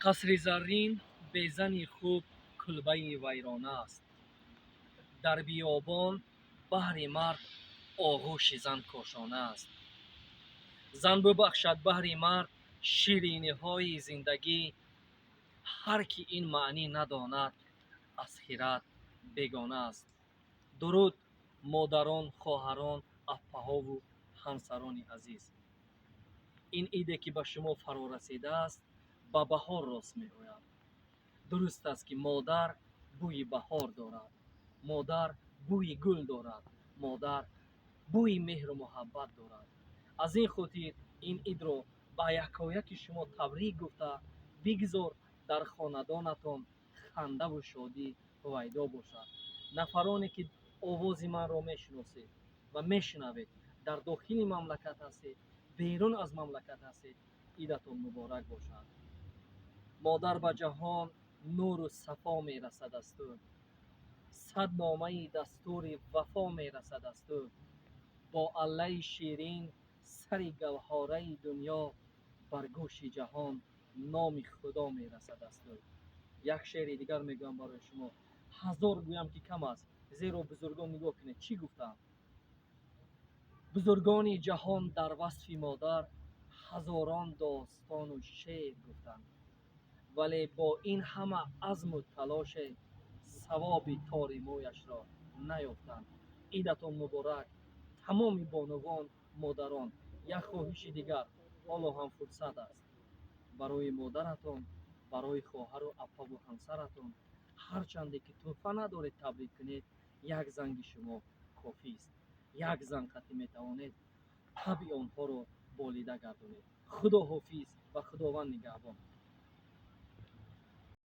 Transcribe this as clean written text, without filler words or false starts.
қасри заррин безани хуб кулбаи вайрона аст. дар биёбон баҳри мард оғӯши зан кошона аст. зан бубахшад баҳри мард шириниҳои зиндагӣ. ҳар ки ин маънӣ надонад, аз хират бегона аст. дуруд модарон, хоҳарон, аппаҳову ҳамсарони азиз. ин иде ки ба шумо фаро расидааст, ба баҳор рост меояд. дуруст аст ки модар бӯи баҳор дорад, модар бӯи гул дорад, модар бӯи меҳру муҳаббат дорад. аз ин хотир ин идро ба якояки шумо табрик гуфта, бигзор дар хонадонатон хандаву шодӣ пайдо бошад. нафароне ки овози манро мешиносед ва мешунавед, дар дохили мамлакат ҳастед, берун аз мамлакат ҳастед, идатон муборак бошад. модар ба ҷаҳон нуру сафо мерасадасту, сад номаи дастури вафо мерасадасту. бо аллаи ширин сари гавҳораи дунё, бар гӯши ҷаҳон номи худо мерасадасту. як шеъри дигар мегӯям барои шумо. ҳазор гӯям ки кам аст, зеро бузургон нигоҳ кунед чӣ гуфтанд. бузургони ҷаҳон дар васфи модар ҳазорон достону шеър гуфтанд, вале бо ин ҳама азму талоше савоби тори мӯяшро наёфтанд. идатон муборак тамоми бонувон, модарон. як хоҳиши дигар, ҳоло ҳам фурсат аст. барои модаратон, барои хоҳару аппаву ҳамсаратон, ҳарчанде ки тӯҳфа надоред табрик кунед, як занги шумо кофист. як занг қати метавонед таби онҳоро болида гардонед. худоҳофиз ва худованд нигаҳбон.